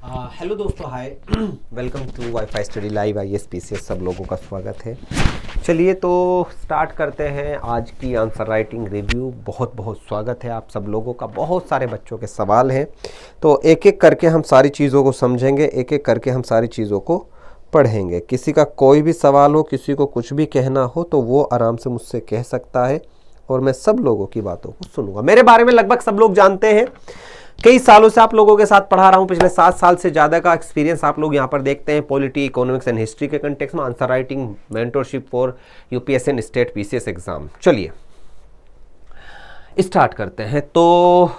Hello दोस्तों, hi. Welcome to wifi study live ISPCS। सब लोगों का स्वागत है। चलिए तो स्टार्ट करते हैं आज की आंसर राइटिंग रिव्यू। बहुत बहुत स्वागत है आप सब लोगों का। बहुत सारे बच्चों के सवाल हैं, तो एक एक करके हम सारी चीज़ों को समझेंगे, एक एक करके हम सारी चीज़ों को पढ़ेंगे। किसी का कोई भी सवाल हो, किसी को कुछ भी कहना हो तो वो आराम से मुझसे कह सकता है और मैं सब लोगों की बातों को सुनूंगा। मेरे बारे में लगभग सब लोग जानते हैं। कई सालों से आप लोगों के साथ पढ़ा रहा हूं, पिछले 7 साल से ज़्यादा का एक्सपीरियंस आप लोग यहां पर देखते हैं। पॉलिटी, इकोनॉमिक्स एंड हिस्ट्री के कंटेक्स्ट में answer writing, mentorship for UPSC and state PCS exam. चलिए स्टार्ट करते हैं। तो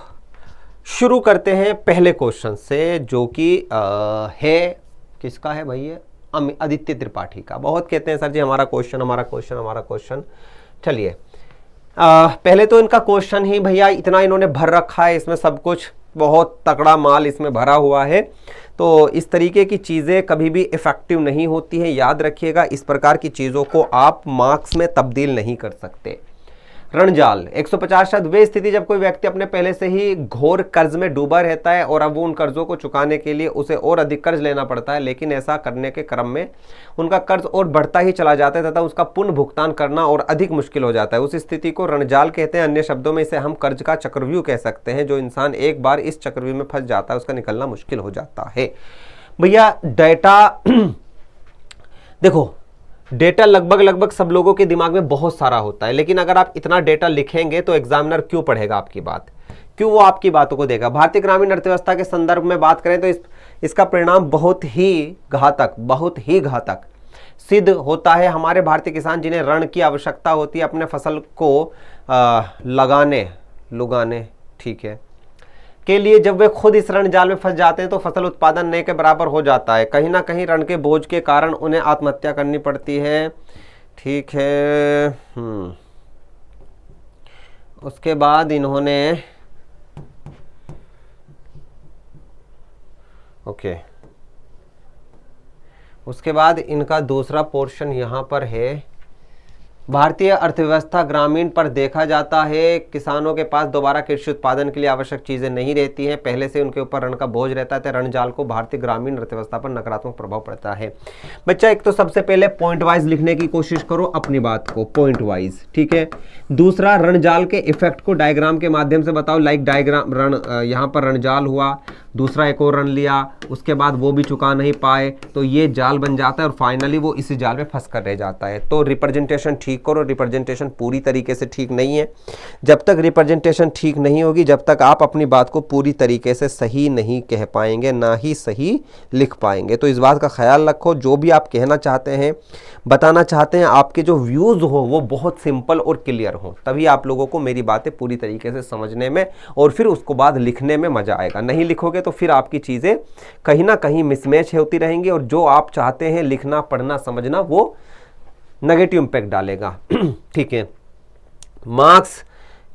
शुरू करते हैं पहले क्वेश्चन से, जो कि है किसका है भाई? ये आदित्य त्रिपाठी का। बहुत कहते हैं सर जी हमारा क्वेश्चन, हमारा क्वेश्चन, हमारा क्वेश्चन। चलिए पहले तो इनका क्वेश्चन ही भैया इतना इन्होंने भर रखा है, इसमें सब कुछ बहुत तगड़ा माल इसमें भरा हुआ है। तो इस तरीके की चीज़ें कभी भी इफ़ेक्टिव नहीं होती हैं, याद रखिएगा। इस प्रकार की चीज़ों को आप मार्क्स में तब्दील नहीं कर सकते। रणजाल 150 शब्द। वे स्थिति जब कोई व्यक्ति अपने पहले से ही घोर कर्ज में डूबा रहता है और अब वो उन कर्जों को चुकाने के लिए उसे और अधिक कर्ज लेना पड़ता है, लेकिन ऐसा करने के क्रम में उनका कर्ज और बढ़ता ही चला जाता है तथा उसका पुनः भुगतान करना और अधिक मुश्किल हो जाता है। उस स्थिति को रणजाल कहते हैं। अन्य शब्दों में इसे हम कर्ज का चक्रव्यूह कह सकते हैं। जो इंसान एक बार इस चक्रव्यूह में फंस जाता है उसका निकलना मुश्किल हो जाता है। भैया डेटा देखो, डेटा लगभग सब लोगों के दिमाग में बहुत सारा होता है, लेकिन अगर आप इतना डेटा लिखेंगे तो एग्जामिनर क्यों पढ़ेगा आपकी बात? क्यों वो आपकी बातों को देगा? भारतीय ग्रामीण अर्थव्यवस्था के संदर्भ में बात करें तो इसका परिणाम बहुत ही घातक सिद्ध होता है। हमारे भारतीय किसान, जिन्हें ऋण की आवश्यकता होती है अपने फसल को लुगाने ठीक है के लिए, जब वे खुद इस ऋण जाल में फंस जाते हैं तो फसल उत्पादन न के बराबर हो जाता है। कहीं ना कहीं ऋण के बोझ के कारण उन्हें आत्महत्या करनी पड़ती है। ठीक है। उसके बाद इन्होंने उसके बाद इनका दूसरा पोर्शन यहां पर है। भारतीय अर्थव्यवस्था ग्रामीण पर देखा जाता है। किसानों के पास दोबारा कृषि उत्पादन के लिए आवश्यक चीजें नहीं रहती हैं, पहले से उनके ऊपर ऋण का बोझ रहता है। ऋण जाल को भारतीय ग्रामीण अर्थव्यवस्था पर नकारात्मक प्रभाव पड़ता है। बच्चा एक तो सबसे पहले पॉइंट वाइज लिखने की कोशिश करो अपनी बात को, पॉइंट वाइज, ठीक है। दूसरा, ऋण जाल के इफेक्ट को डायग्राम के माध्यम से बताओ। लाइक डायग्राम, ऋण यहाँ पर ऋण जाल हुआ, दूसरा एक और ऋण लिया, उसके बाद वो भी चुका नहीं पाए तो ये जाल बन जाता है और फाइनली वो इसी जाल में फंस कर रह जाता है। तो रिप्रेजेंटेशन ठीक करो। रिप्रेजेंटेशन पूरी तरीके से ठीक नहीं है। जब तक रिप्रेजेंटेशन ठीक नहीं होगी, जब तक आप अपनी बात को पूरी तरीके से सही नहीं कह पाएंगे, ना ही सही लिख पाएंगे। तो इस बात का ख्याल रखो। जो भी आप कहना चाहते हैं, बताना चाहते हैं, आपके जो व्यूज हो वो बहुत सिंपल और क्लियर हो, तभी आप लोगों को मेरी बातें पूरी तरीके से समझने में और फिर उसको बाद लिखने में मजा आएगा। नहीं लिखोगे तो फिर आपकी चीजें कहीं ना कहीं मिसमैच होती रहेंगी और जो आप चाहते हैं लिखना, पढ़ना, समझना, वो नेगेटिव इंपैक्ट डालेगा। ठीक है। मार्क्स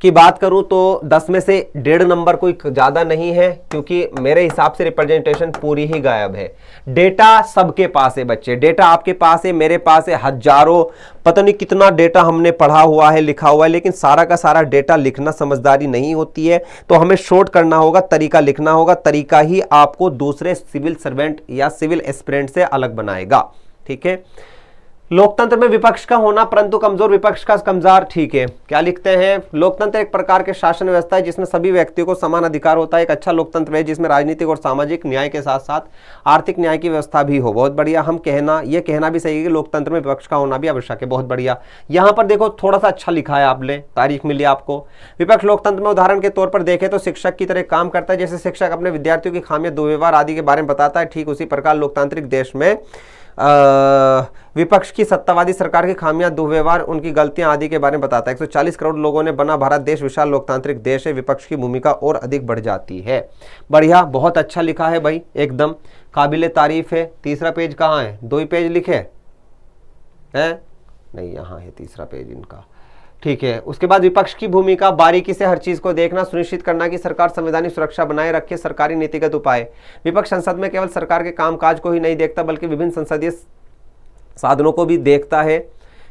की बात करूं तो 10 में से 1.5 नंबर कोई ज़्यादा नहीं है, क्योंकि मेरे हिसाब से रिप्रेजेंटेशन पूरी ही गायब है। डेटा सबके पास है बच्चे, डेटा आपके पास है, मेरे पास है, हजारों, पता नहीं कितना डेटा हमने पढ़ा हुआ है, लिखा हुआ है, लेकिन सारा का सारा डेटा लिखना समझदारी नहीं होती है। तो हमें शॉर्ट करना होगा, तरीका लिखना होगा। तरीका ही आपको दूसरे सिविल सर्वेंट या सिविल एस्पिरेंट से अलग बनाएगा। ठीक है। लोकतंत्र में विपक्ष का होना परंतु कमजोर विपक्ष का कमजार। ठीक है। क्या लिखते हैं? लोकतंत्र एक प्रकार के शासन व्यवस्था है जिसमें सभी व्यक्तियों को समान अधिकार होता है। एक अच्छा लोकतंत्र है जिसमें राजनीतिक और सामाजिक न्याय के साथ साथ आर्थिक न्याय की व्यवस्था भी हो। बहुत बढ़िया। हम ये कहना भी सही है कि लोकतंत्र में विपक्ष का होना भी आवश्यक है। बहुत बढ़िया। यहां पर देखो थोड़ा सा अच्छा लिखा है, आपने तारीफ मिली आपको। विपक्ष लोकतंत्र में उदाहरण के तौर पर देखें तो शिक्षक की तरह काम करता है। जैसे शिक्षक अपने विद्यार्थियों की खामियां, दुर्व्यवहार आदि के बारे में बताता है, ठीक उसी प्रकार लोकतांत्रिक देश में विपक्ष की सत्तावादी सरकार की खामियां, दुर्व्यवहार, उनकी गलतियां आदि के बारे में बताता है। 140 करोड़ लोगों ने बना भारत देश विशाल लोकतांत्रिक देश है। विपक्ष की भूमिका और अधिक बढ़ जाती है। बढ़िया, बहुत अच्छा लिखा है भाई, एकदम काबिले तारीफ है। तीसरा पेज कहाँ है? 2 ही पेज लिखे हैं? नहीं, यहाँ है तीसरा पेज इनका। ठीक है। उसके बाद विपक्ष की भूमिका, बारीकी से हर चीज को देखना, सुनिश्चित करना कि सरकार संवैधानिक सुरक्षा बनाए रखे, सरकारी नीतिगत उपाय। विपक्ष संसद में केवल सरकार के कामकाज को ही नहीं देखता बल्कि विभिन्न संसदीय साधनों को भी देखता है।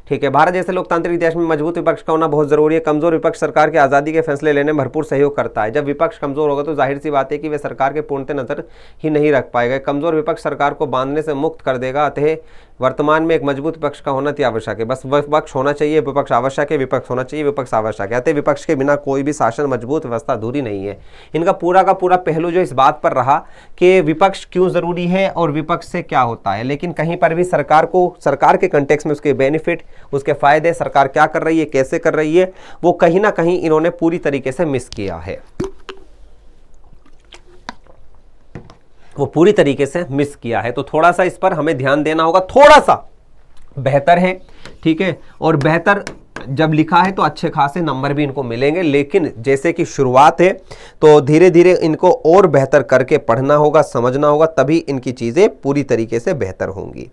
ठीक है। भारत जैसे लोकतांत्रिक देश में मजबूत विपक्ष का होना बहुत जरूरी है। कमजोर विपक्ष सरकार की आज़ादी के फैसले लेने में भरपूर सहयोग करता है। जब विपक्ष कमजोर होगा तो जाहिर सी बात है कि वे सरकार के पूर्णतः नजर ही नहीं रख पाएगा। कमजोर विपक्ष सरकार को बांधने से मुक्त कर देगा। अतः वर्तमान में एक मजबूत विपक्ष का होना अति आवश्यक है। बस विपक्ष होना चाहिए, विपक्ष आवश्यक है, विपक्ष होना चाहिए, विपक्ष आवश्यक है। अतः विपक्ष के बिना कोई भी शासन, मजबूत व्यवस्था अधूरी नहीं है। इनका पूरा का पूरा पहलू जो इस बात पर रहा कि विपक्ष क्यों जरूरी है और विपक्ष से क्या होता है, लेकिन कहीं पर भी सरकार को, सरकार के कंटेक्स्ट में उसके बेनिफिट, उसके फायदे, सरकार क्या कर रही है, कैसे कर रही है, वो कहीं ना कहीं इन्होंने पूरी तरीके से मिस किया है, वो पूरी तरीके से मिस किया है। तो थोड़ा सा इस पर हमें ध्यान देना होगा, थोड़ा सा बेहतर है, ठीक है। और बेहतर जब लिखा है तो अच्छे खासे नंबर भी इनको मिलेंगे, लेकिन जैसे कि शुरुआत है तो धीरे धीरे इनको और बेहतर करके पढ़ना होगा, समझना होगा, तभी इनकी चीज़ें पूरी तरीके से बेहतर होंगी।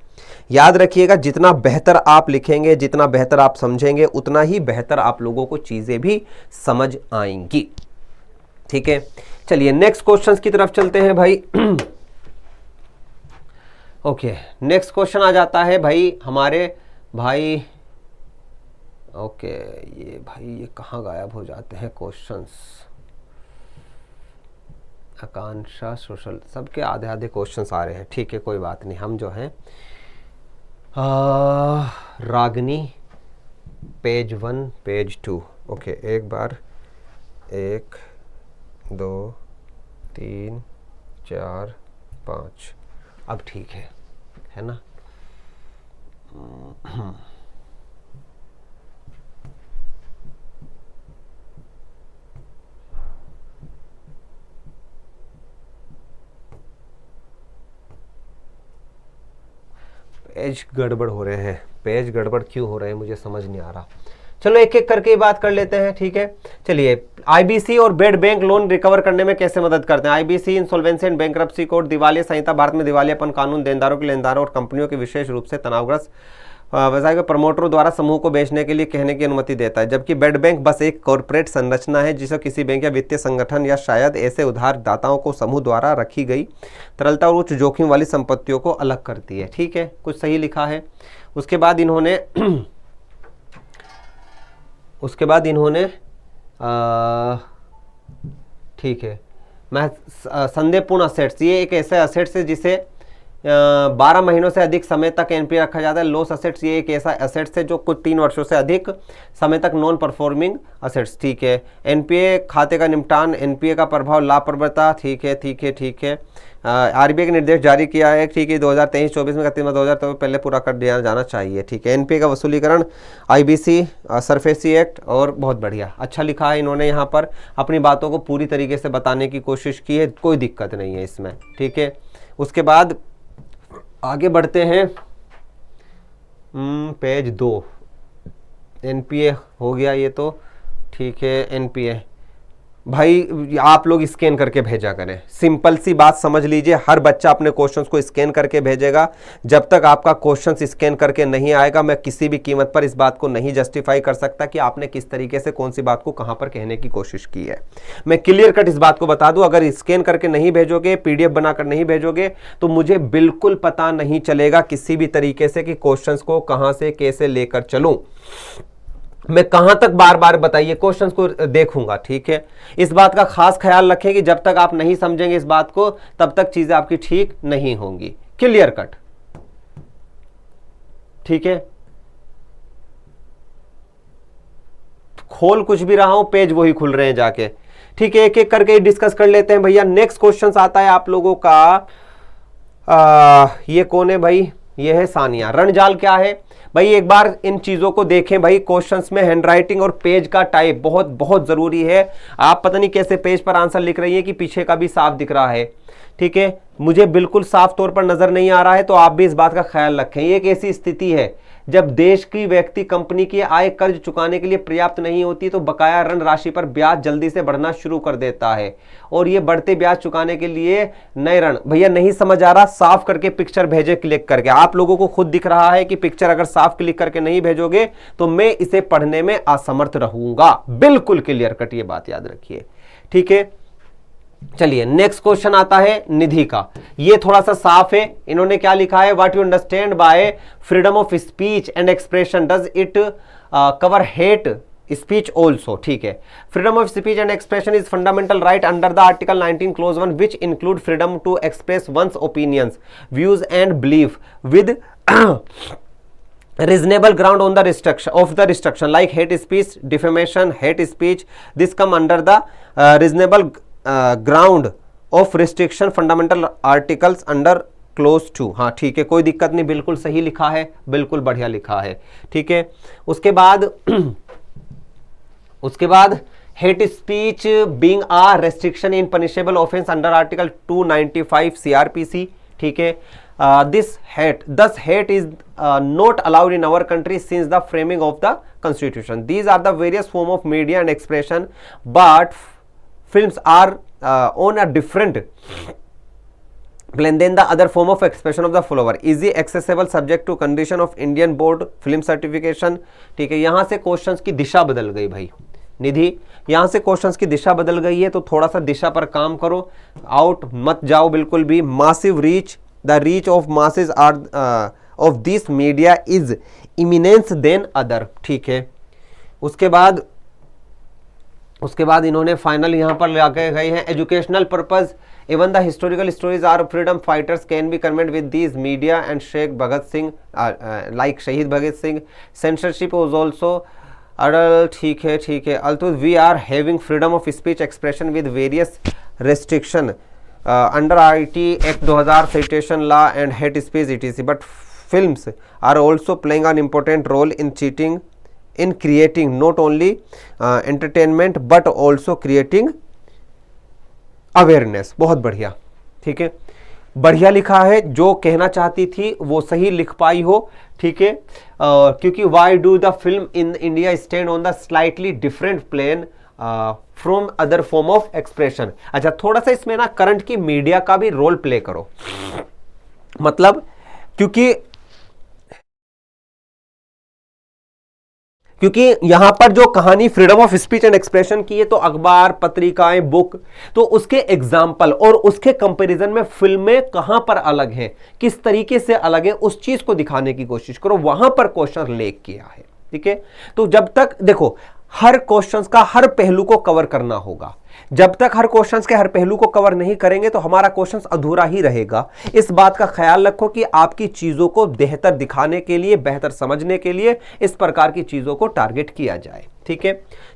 याद रखिएगा, जितना बेहतर आप लिखेंगे, जितना बेहतर आप समझेंगे, उतना ही बेहतर आप लोगों को चीज़ें भी समझ आएंगी, ठीक है। चलिए नेक्स्ट क्वेश्चंस की तरफ चलते हैं भाई। ओके, नेक्स्ट क्वेश्चन आ जाता है भाई हमारे भाई, ओके ये भाई ये कहाँ गायब हो जाते हैं क्वेश्चंस। आकांक्षा, सोशल, सबके आधे आधे क्वेश्चंस आ रहे हैं, ठीक है कोई बात नहीं। हम जो हैं रागनी पेज 1 पेज 2, ओके एक बार 1 2 3 4 5, अब ठीक है ना। पेज गड़बड़ हो रहे हैं, पेज गड़बड़ क्यों हो रहे हैं मुझे समझ नहीं आ रहा। चलो एक एक करके बात कर लेते हैं, ठीक है। चलिए, आईबीसी और बेड बैंक लोन रिकवर करने में कैसे मदद करते हैं। IBC, insolvency and bankruptcy code, दिवालिया संहिता, भारत में दिवालियापन कानून, देनदारों के लेनदारों और कंपनियों के विशेष रूप से तनावग्रस्त व्यवसाय के प्रमोटरों द्वारा समूह को बेचने के लिए कहने की अनुमति देता है। जबकि बेड बैंक बस एक कॉर्पोरेट संरचना है जिसे किसी बैंक या वित्तीय संगठन या शायद ऐसे उधारदाताओं को समूह द्वारा रखी गई तरलता और उच्च जोखिम वाली संपत्तियों को अलग करती है, ठीक है, कुछ सही लिखा है। उसके बाद इन्होंने ठीक है, मैं संदेहपूर्ण असेट्स, ये एक ऐसा असेट्स है जिसे 12 महीनों से अधिक समय तक एनपीए रखा जाता है। लॉस असेट्स, ये एक ऐसा असेट्स है जो कुछ 3 वर्षों से अधिक समय तक नॉन परफॉर्मिंग असेट्स, ठीक है। एनपीए खाते का निपटान, एनपीए का प्रभाव, लाभप्रदता, ठीक है। आरबीआई के निर्देश जारी किया है, ठीक है, 2023-24 में 31 पहले पूरा कर दिया जाना चाहिए, ठीक है। एनपीए का वसूलीकरण, आईबीसी, सरफेसी एक्ट, और बहुत बढ़िया, अच्छा लिखा है इन्होंने, यहाँ पर अपनी बातों को पूरी तरीके से बताने की कोशिश की है, कोई दिक्कत नहीं है इसमें, ठीक है। उसके बाद आगे बढ़ते हैं, पेज 2, एनपीए हो गया ये तो, ठीक है। एनपीए भाई आप लोग स्कैन करके भेजा करें, सिंपल सी बात समझ लीजिए, हर बच्चा अपने क्वेश्चंस को स्कैन करके भेजेगा। जब तक आपका क्वेश्चंस स्कैन करके नहीं आएगा, मैं किसी भी कीमत पर इस बात को नहीं जस्टिफाई कर सकता कि आपने किस तरीके से कौन सी बात को कहां पर कहने की कोशिश की है। मैं क्लियर कट इस बात को बता दूं, अगर स्कैन करके नहीं भेजोगे, पीडीएफ बनाकर नहीं भेजोगे, तो मुझे बिल्कुल पता नहीं चलेगा किसी भी तरीके से कि क्वेश्चंस को कहां से कैसे लेकर चलूं, मैं कहां तक बार बार बताइए क्वेश्चंस को देखूंगा, ठीक है। इस बात का खास ख्याल रखें कि जब तक आप नहीं समझेंगे इस बात को, तब तक चीजें आपकी ठीक नहीं होंगी, क्लियर कट, ठीक है। खोल कुछ भी रहा हूं, पेज वही खुल रहे हैं जाके, ठीक है। एक एक करके डिस्कस कर लेते हैं भैया। नेक्स्ट क्वेश्चन आता है आप लोगों का, ये कौन है भाई, ये है सानिया। रणजाल क्या है भाई, एक बार इन चीजों को देखें भाई। क्वेश्चंस में हैंडराइटिंग और पेज का टाइप बहुत बहुत जरूरी है। आप पता नहीं कैसे पेज पर आंसर लिख रही है कि पीछे का भी साफ दिख रहा है, ठीक है, मुझे बिल्कुल साफ तौर पर नजर नहीं आ रहा है, तो आप भी इस बात का ख्याल रखें। ये एक ऐसी स्थिति है जब देश की व्यक्ति कंपनी की आय कर्ज चुकाने के लिए पर्याप्त नहीं होती, तो बकाया ऋण राशि पर ब्याज जल्दी से बढ़ना शुरू कर देता है, और ये बढ़ते ब्याज चुकाने के लिए नए ऋण, भैया नहीं समझ आ रहा, साफ करके पिक्चर भेजे क्लिक करके। आप लोगों को खुद दिख रहा है कि पिक्चर अगर साफ क्लिक करके नहीं भेजोगे तो मैं इसे पढ़ने में असमर्थ रहूंगा, बिल्कुल क्लियर कट, ये बात याद रखिए, ठीक है। चलिए नेक्स्ट क्वेश्चन आता है निधि का। ये थोड़ा सा साफ है, इन्होंने क्या लिखा है, what you understand by freedom of speech and expression, does it cover hate speech also. ठीक है, freedom of speech and expression is fundamental right under the article 19 clause 1 which include freedom to express one's opinions, views and belief with reasonable ground on the restriction like hate speech, defamation, hate speech. This come under the reasonable ground of restriction fundamental articles under close 2। हाँ ठीक है, कोई दिक्कत नहीं, बिल्कुल सही लिखा है, बिल्कुल बढ़िया लिखा है। ठीक है, उसके बाद hate speech being a restriction in punishable offence under article 295 CrPC. ठीक है, this hate, thus hate is not allowed in our country since the framing of the constitution. These are the various form of media and expression, but films are on a different plane than the other form of expression of the follower. Easy accessible subject to condition of Indian board film certification. ठीक है, यहाँ से questions की दिशा बदल गई भाई निधि, यहाँ से क्वेश्चंस की दिशा बदल गई है, तो थोड़ा सा दिशा पर काम करो, आउट मत जाओ बिल्कुल भी। Massive reach, the reach of masses are of this media is immense than other। ठीक है, उसके बाद इन्होंने फाइनल यहाँ पर लाके गए हैं, educational purpose even the historical stories are freedom fighters can be conveyed with these media and Sheikh Bhagat Singh like Shaheed Bhagat Singh, censorship was also added. ठीक है, also we are having freedom of speech expression with various restriction under IT Act 2000 citation law and hate speech etc, but films are also playing an important role in creating not only entertainment but also creating awareness। बहुत बढ़िया, ठीक है, बढ़िया लिखा है, जो कहना चाहती थी वो सही लिख पाई हो। ठीक है, क्योंकि why do the film in India stand on the slightly different plane from other form of expression. अच्छा, थोड़ा सा इसमें ना करंट की मीडिया का भी रोल प्ले करो, मतलब क्योंकि यहां पर जो कहानी freedom of speech and expression की है, तो अखबार, पत्रिकाएं, बुक, तो उसके एग्जाम्पल और उसके कंपैरिजन में फिल्में कहां पर अलग हैं, किस तरीके से अलग है, उस चीज को दिखाने की कोशिश करो, वहां पर क्वेश्चन लेक किया है। ठीक है, तो जब तक देखो हर क्वेश्चंस का हर पहलू को कवर करना होगा, जब तक हर क्वेश्चंस के हर पहलू को कवर नहीं करेंगे तो हमारा क्वेश्चंस अधूरा ही रहेगा। इस बात का ख्याल रखो कि आपकी चीजों को बेहतर दिखाने के लिए, बेहतर समझने के लिए इस प्रकार की चीजों को टारगेट किया जाए। ठीक है,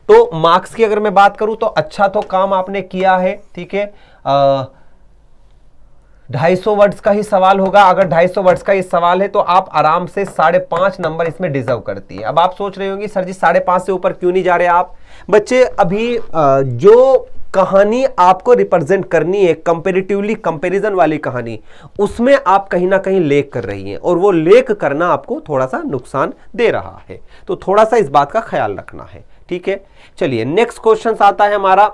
तो मार्क्स की अगर मैं बात करूं तो अच्छा तो काम आपने किया है। ठीक है, 250 वर्ड्स का ही सवाल होगा। अगर 250 वर्ड्स का ये सवाल है तो आप आराम से 5.5 नंबर इसमें डिजर्व करती है। अब आप सोच रहे होंगे सर जी 5.5 से ऊपर क्यों नहीं जा रहे आप? बच्चे, अभी जो कहानी आपको रिप्रेजेंट करनी है, कंपैरेटिवली कंपैरिजन वाली कहानी, उसमें आप कहीं ना कहीं लेक कर रही हैं और वो लेक करना आपको थोड़ा सा नुकसान दे रहा है, तो थोड़ा सा इस बात का ख्याल रखना है। ठीक है, चलिए नेक्स्ट क्वेश्चन आता है हमारा।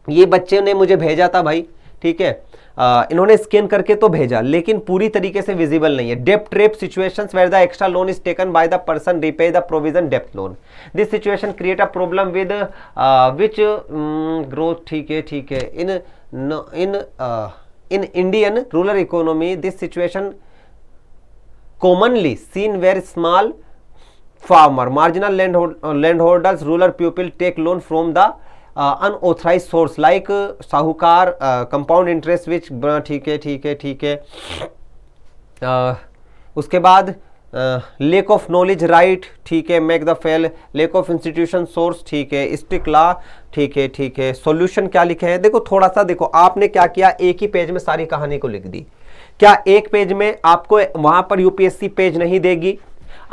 ये बच्चे ने मुझे भेजा था भाई, ठीक है, इन्होंने स्कैन करके तो भेजा लेकिन पूरी तरीके से विजिबल नहीं है। डेप्ट trap situations where the extra loan is taken by the person repay the provision depth loan, this situation create a problem with which growth. ठीक है, in Indian rural economy this situation commonly seen where small farmer, marginal landholders, rural people take loan from the unauthorized source like साहूकार, compound interest which। ठीक है, उसके बाद lake of knowledge right, ठीक है, make the fail, lake of institution source, ठीक है, strict law, ठीक है। सॉल्यूशन क्या लिखे हैं? देखो थोड़ा सा देखो, आपने क्या किया, एक ही पेज में सारी कहानी को लिख दी। क्या एक पेज में आपको वहां पर यूपीएससी पेज नहीं देगी,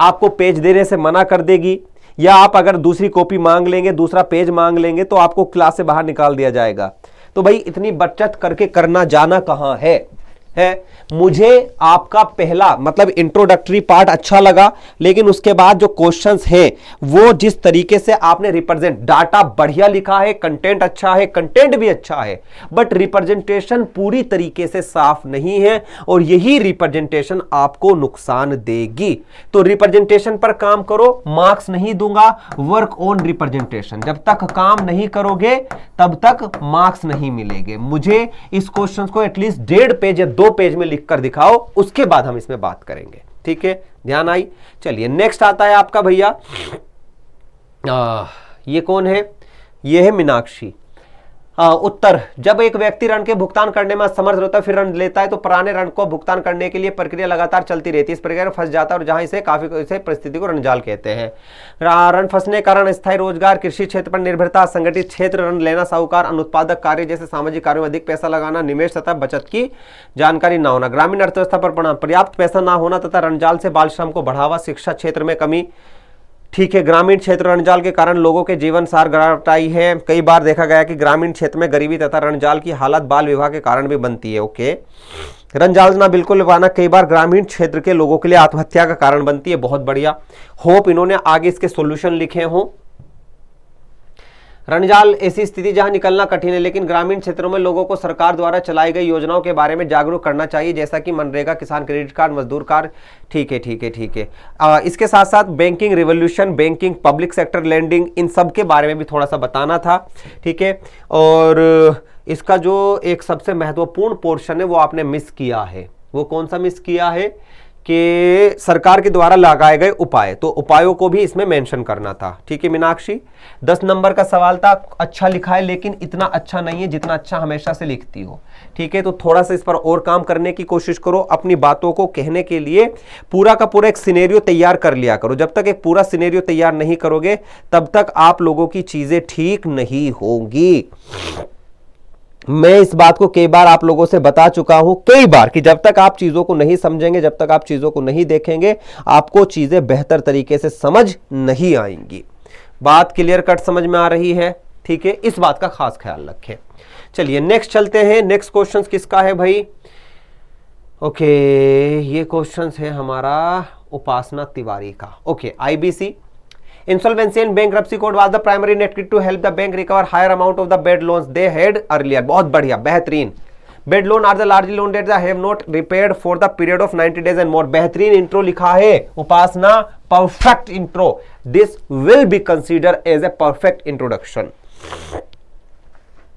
आपको पेज देने से मना कर देगी, या आप अगर दूसरी कॉपी मांग लेंगे, दूसरा पेज मांग लेंगे तो आपको क्लास से बाहर निकाल दिया जाएगा। तो भाई इतनी बचत करके करना जाना कहां है? है। मुझे आपका पहला मतलब इंट्रोडक्टरी पार्ट अच्छा लगा, लेकिन उसके बाद जो क्वेश्चंस हैं वो जिस तरीके से आपने रिप्रेजेंट, डाटा बढ़िया लिखा है, कंटेंट अच्छा है, कंटेंट भी अच्छा है, बट रिप्रेजेंटेशन पूरी तरीके से साफ नहीं है और यही रिप्रेजेंटेशन आपको नुकसान देगी। तो रिप्रेजेंटेशन पर काम करो, मार्क्स नहीं दूंगा, वर्क ऑन रिप्रेजेंटेशन। जब तक काम नहीं करोगे तब तक मार्क्स नहीं मिलेंगे। मुझे इस क्वेश्चन को एटलीस्ट 1.5 पेज या 2 पेज में लिखकर दिखाओ, उसके बाद हम इसमें बात करेंगे। ठीक है, ध्यान आई। चलिए नेक्स्ट आता है आपका भैया, ये कौन है? ये है मीनाक्षी। उत्तर, जब एक व्यक्ति ऋण के भुगतान करने में असमर्थ होता है फिर ऋण लेता है तो पुराने ऋण को भुगतान करने के लिए प्रक्रिया लगातार चलती रहती है। इस प्रक्रिया में फंस जाता है और जहां इसे परिस्थिति को ऋणजाल कहते हैं। ऋण फंसने का कारण स्थायी रोजगार, कृषि क्षेत्र पर निर्भरता, संगठित क्षेत्र, ऋण लेना, साहूकार, अनुत्पादक कार्य जैसे सामाजिक कार्यों में अधिक पैसा लगाना, निवेश तथा बचत की जानकारी न होना, ग्रामीण अर्थव्यवस्था पर पर्याप्त पैसा न होना तथा ऋणजाल से बाल श्रम को बढ़ावा, शिक्षा क्षेत्र में कमी। ठीक है, ग्रामीण क्षेत्र ऋणजाल के कारण लोगों के जीवन सार गिरावट आई है। कई बार देखा गया कि ग्रामीण क्षेत्र में गरीबी तथा ऋणजाल की हालत बाल विवाह के कारण भी बनती है। ओके, ऋणजाल ना बिल्कुल पाना कई बार ग्रामीण क्षेत्र के लोगों के लिए आत्महत्या का कारण बनती है। बहुत बढ़िया, होप इन्होंने आगे इसके सॉल्यूशन लिखे हों। ऋणजाल ऐसी स्थिति जहां निकलना कठिन है, लेकिन ग्रामीण क्षेत्रों में लोगों को सरकार द्वारा चलाई गई योजनाओं के बारे में जागरूक करना चाहिए, जैसा कि मनरेगा, किसान क्रेडिट कार्ड, मजदूर कार्ड। ठीक है ठीक है ठीक है। इसके साथ साथ banking revolution, banking, public sector lending, इन सब के बारे में भी थोड़ा सा बताना था। ठीक है, और इसका जो एक सबसे महत्वपूर्ण पोर्शन है वो आपने मिस किया है। वो कौन सा मिस किया है? कि सरकार के द्वारा लगाए गए उपाय, तो उपायों को भी इसमें मेंशन करना था। ठीक है मीनाक्षी, 10 नंबर का सवाल था, अच्छा लिखा है लेकिन इतना अच्छा नहीं है जितना अच्छा हमेशा से लिखती हो। ठीक है, तो थोड़ा सा इस पर और काम करने की कोशिश करो। अपनी बातों को कहने के लिए पूरा का पूरा एक सिनेरियो तैयार कर लिया करो। जब तक एक पूरा सिनेरियो तैयार नहीं करोगे तब तक आप लोगों की चीजें ठीक नहीं होंगी। मैं इस बात को कई बार आप लोगों से बता चुका हूं, कई बार, कि जब तक आप चीजों को नहीं समझेंगे, जब तक आप चीजों को नहीं देखेंगे, आपको चीजें बेहतर तरीके से समझ नहीं आएंगी। बात क्लियर कट समझ में आ रही है? ठीक है, इस बात का खास ख्याल रखें। चलिए नेक्स्ट चलते हैं। नेक्स्ट क्वेश्चन किसका है भाई? ओके, ये क्वेश्चन है हमारा उपासना तिवारी का। Okay, IBC Insolvency and bankruptcy code was the primary network to help the bank recover higher amount of the bad loans they had earlier. बहुत बढ़िया, बेहतरीन। Bad loan are the large loan that have not repaid for the period of 90 days and more. बेहतरीन intro लिखा है उपासना, perfect intro. This will be considered as a perfect introduction.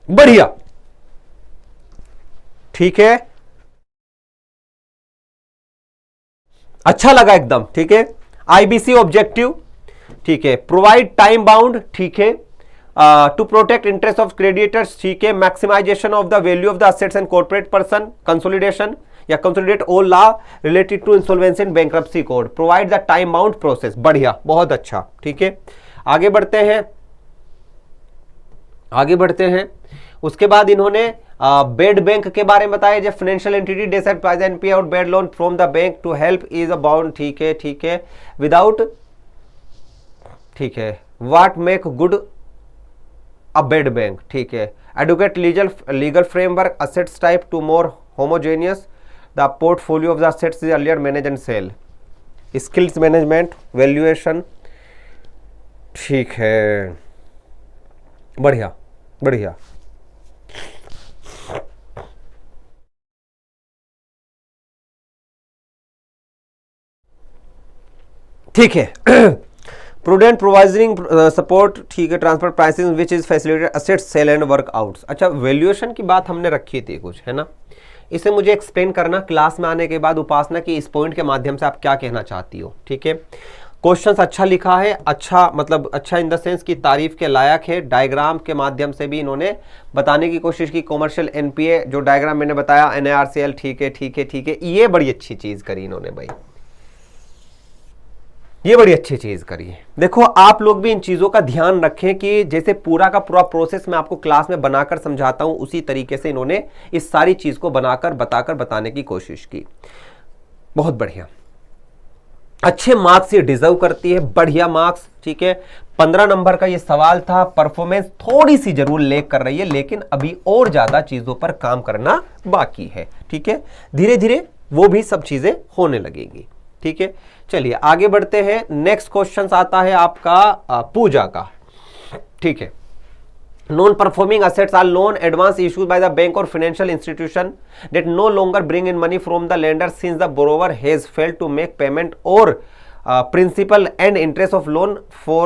बढ़िया, ठीक है, अच्छा लगा एकदम। ठीक है, IBC ऑब्जेक्टिव, ठीक है, प्रोवाइड टाइम बाउंड, ठीक है, to protect interest of creditors, ठीक है, maximization of the value of the assets and corporate person, consolidation या consolidate all law related to insolvency and bankruptcy code, provide the time bound process. बढ़िया, बहुत अच्छा। ठीक है, आगे बढ़ते हैं, आगे बढ़ते हैं। उसके बाद इन्होंने बेड बैंक के बारे में बताया, जो financial entity decide by the NPA out bad loan from the bank to help is a bound, ठीक है ठीक है, विदाउट, ठीक है, what make good a bad bank, ठीक है, adequate legal framework, assets type to more homogeneous, the portfolio of the assets is earlier manage and sell, skills management, valuation. ठीक है, बढ़िया बढ़िया। ठीक है, प्रूडेंट प्रोवाइजरिंग सपोर्ट, ठीक है, transfer pricing which is facilitate assets sale and workouts. अच्छा, valuation की बात हमने रखी थी कुछ, है ना, इसे मुझे एक्सप्लेन करना क्लास में आने के बाद उपासना की इस पॉइंट के माध्यम से आप क्या कहना चाहती हो। ठीक है, क्वेश्चंस अच्छा लिखा है, अच्छा मतलब अच्छा इन द सेंस की तारीफ के लायक है। डायग्राम के माध्यम से भी इन्होंने बताने की कोशिश की। कॉमर्शियल एनपीए जो डायग्राम मैंने बताया, NARCL, ठीक है ठीक है ठीक है, ये बड़ी अच्छी चीज करी इन्होंने भाई, ये बड़ी अच्छी चीज करी है। देखो आप लोग भी इन चीजों का ध्यान रखें कि जैसे पूरा का पूरा प्रोसेस मैं आपको क्लास में बनाकर समझाता हूं, उसी तरीके से इन्होंने इस सारी चीज को बनाकर बताकर बताने की कोशिश की। बहुत बढ़िया। अच्छे मार्क्स ये डिजर्व करती है, बढ़िया मार्क्स, ठीक है। 15 नंबर का ये सवाल था। परफॉर्मेंस थोड़ी सी जरूर लेग कर रही है, लेकिन अभी और ज्यादा चीजों पर काम करना बाकी है, ठीक है। धीरे धीरे वो भी सब चीजें होने लगेंगी, ठीक है। चलिए आगे बढ़ते हैं। नेक्स्ट क्वेश्चन आता है आपका पूजा का, ठीक है। Non performing assets are loan advance issued by the bank or financial institution that no longer bring in money from the lender since the borrower has failed to make payment or principal and interest of loan for